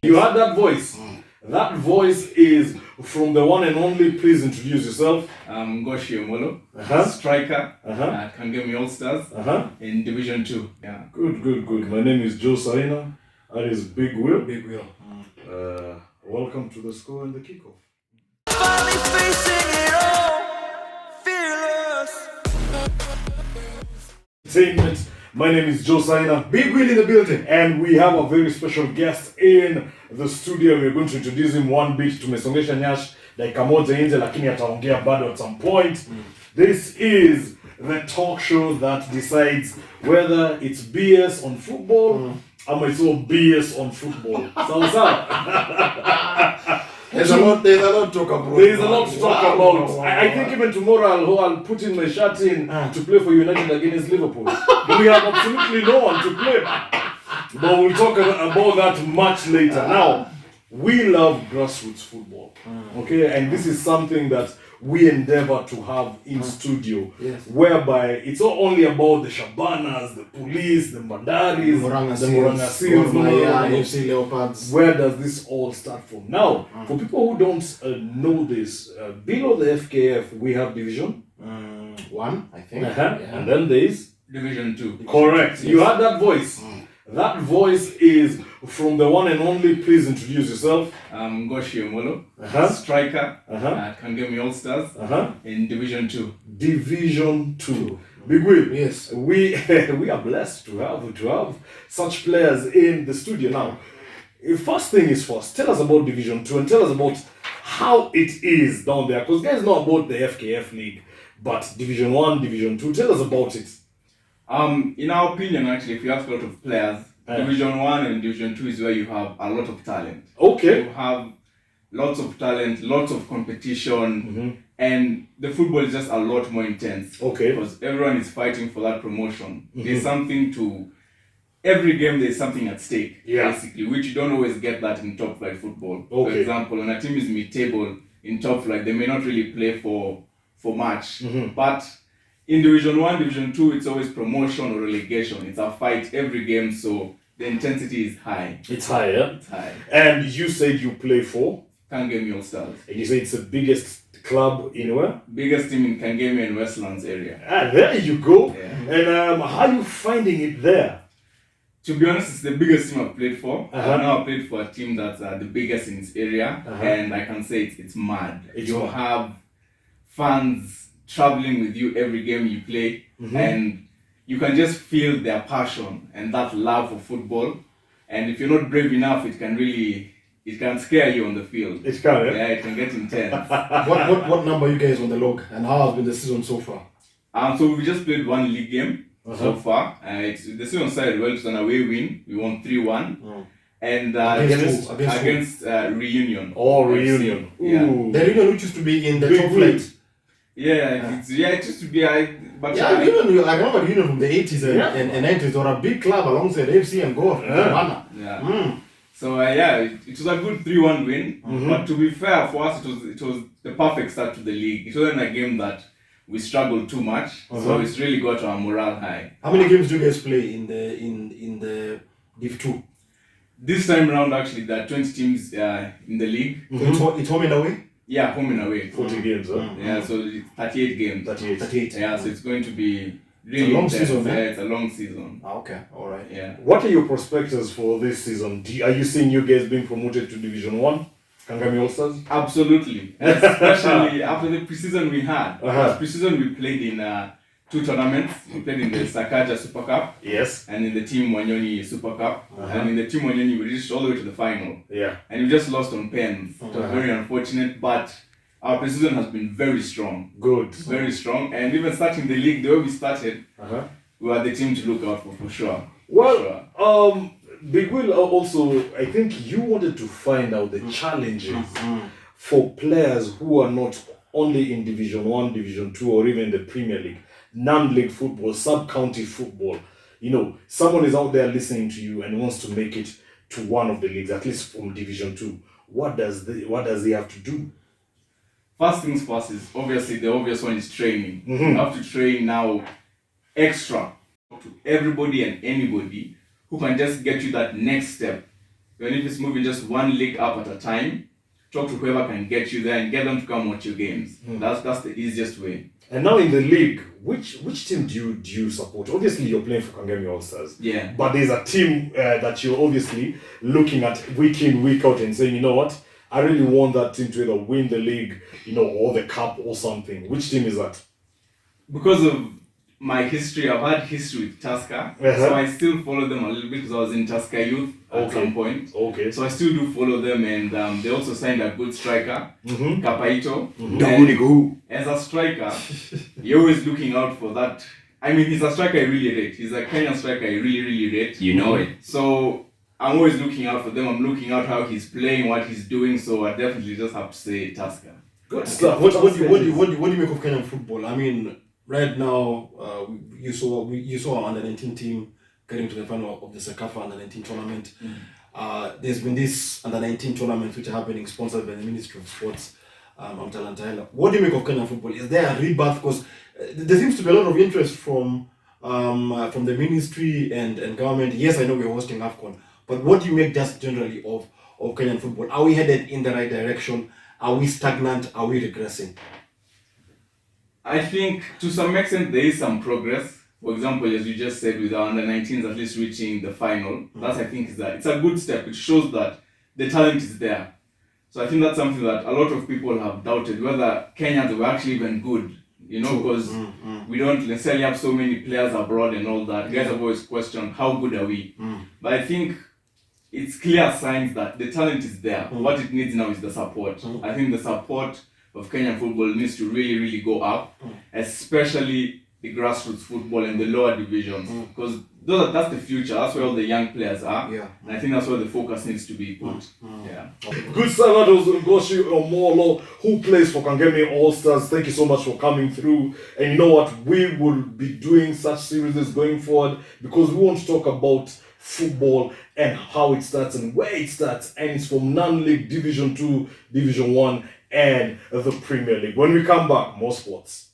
You heard that voice? That voice is from the one and only. Please introduce yourself. Ngoci, omollo, striker, Kangemi All Stars in Division 2. Yeah. Good. My name is Joe Saina. That is Big Will. Big Will. Welcome to the score and the kickoff. Finally facing it all, fearless. Entertainment. My name is Joe Saina. Big Will in the building. And we have a very special guest in the studio. We're going to introduce him one bit. Tumesongesha nyash dakika moja nje lakini ataongea bado at some point. This is the talk show that decides whether it's BS on football or it's all BS on football. Sawa. There's a lot to talk about. There is a lot to talk about. I think even tomorrow I'll put in my shirt in to play for United against Liverpool. We have absolutely no one to play. But we'll talk about that much later. Now, we love grassroots football. Okay? And this is something that we endeavor to have in studio. Yes. Whereby it's not only about the Shabanas, the police, the Mandaris, the Moranga Seals, FC Leopards. Where does this all start from? Now, for people who don't know this, below the FKF, we have Division 1, I think. And then there is Division 2. Correct. Yes. You heard that voice. That voice is from the one and only. Please introduce yourself. Ngoci, omollo, striker, Kangemi All Stars in Division 2. Division 2. Big Will. Yes. We are blessed to have such players in the studio. Now, first thing is first. Tell us about Division 2 and tell us about how it is down there. Because guys know about the FKF league, but Division 1, Division 2. Tell us about it. In our opinion, actually, if you ask a lot of players, Division 1 and Division 2 is where you have a lot of talent. Okay. You have lots of talent, lots of competition, and the football is just a lot more intense. Okay. Because everyone is fighting for that promotion. There's something to... Every game there's something at stake, basically, which you don't always get that in top flight football. Okay. For example, when a team is mid-table in top flight, they may not really play for much. But in Division 1, Division 2, it's always promotion or relegation. It's a fight every game, so the intensity is high. It's high, yeah? It's high. And you said you play for? Kangemi All Stars. And you say it's the biggest club in where? Biggest team in Kangemi and Westlands area. There you go. Yeah. And how are you finding it there? To be honest, it's the biggest team I've played for. I've now played for a team that's the biggest in its area, and I can say it's mad. You have fans traveling with you every game you play, and you can just feel their passion and that love for football. And if you're not brave enough, it can scare you on the field. It can, yeah, it can get intense. What number are you guys on the log, and how has been the season so far? So we just played one league game so far. The season started well. It's an away win. We won 3-1. Against And against Reunion. Oh, Reunion. Yeah. The Reunion which used to be in the Big top flight. Yeah, it used to be. Reunion, I remember Reunion from the 80s and 90s. They were a big club alongside FC and Go. So it was a good 3-1 win. But to be fair, for us, it was the perfect start to the league. It wasn't a game that we struggled too much, so it's really got our morale high. How many games do you guys play in the Div 2? This time around, actually, there are 20 teams in the league. So it's home and away? Yeah, home and away. 40 games, huh? Yeah, so it's 38 games. 38. Yeah, so it's going to be really it's a long intense. season, Yeah, it's a long season. Okay, all right. Yeah. What are your prospects for this season? Are you seeing you guys being promoted to Division 1? Kangemi All Stars? Absolutely. Especially after the preseason we had. Uh-huh. Preseason we played in 2 tournaments. We played in the Sakaja Super Cup. Yes. And in the Team Wanyoni Super Cup. And in the Team Wanyoni we reached all the way to the final. Yeah. And we just lost on pens. It was very unfortunate, but our preseason has been very strong. Good. Very strong. And even starting the league, the way we started, we were the team to look out for sure. Well, Big Will, also, I think you wanted to find out the challenges for players who are not only in Division 1, Division 2, or even the Premier League, non-league football, sub-county football. You know, someone is out there listening to you and wants to make it to one of the leagues, at least from Division 2. What does he have to do? First things first is obviously the obvious one is training. You have to train now extra to everybody and anybody who can just get you that next step even if it's moving just one league up at a time, talk to whoever can get you there and get them to come watch your games. That's the easiest way. And now in the league, which team do you support? Obviously, you're playing for Kangemi All Stars. Yeah. But there's a team that you're obviously looking at week in, week out and saying, you know what? I really want that team to either win the league, or the cup or something. Which team is that? Because of my history, I've had history with Tusker, so I still follow them a little bit because I was in Tusker Youth at some point. Okay. So I still do follow them, and they also signed a good striker, Kapaito. Mm-hmm. As a striker, you're always looking out for that. I mean, he's a striker I really rate. He's a Kenyan striker I really, really rate. You know it. So I'm always looking out for them. I'm looking out how he's playing, what he's doing. So I definitely just have to say Tusker. Good stuff. What do you make of Kenyan football? I mean, right now, you saw our under-19 team getting to the final of the Sekafa under-19 tournament. There's been this under-19 tournaments which are happening, sponsored by the Ministry of Sports. Talanta. What do you make of Kenyan football? Is there a rebirth? Because there seems to be a lot of interest from the ministry and government. Yes, I know we're hosting AFCON, but what do you make just generally of Kenyan football? Are we headed in the right direction? Are we stagnant? Are we regressing? I think to some extent there is some progress. For example, as you just said, with our under-19s at least reaching the final, that I think it's a good step. It shows that the talent is there. So I think that's something that a lot of people have doubted, whether Kenyans were actually even good, because we don't necessarily have so many players abroad and all that. Guys have always questioned, how good are we? But I think it's clear signs that the talent is there. What it needs now is the support. I think the support of Kenyan football needs to really, really go up, especially the grassroots football and the lower divisions, because that's the future. That's where all the young players are. Yeah. And I think that's where the focus needs to be put. Yeah. Good stuff. That was ngoci, omollo, who plays for Kangemi All Stars. Thank you so much for coming through. And you know what? We will be doing such series going forward because we want to talk about football and how it starts and where it starts. And it's from non-league, Division 2, Division 1, and the Premier League. When we come back, more sports.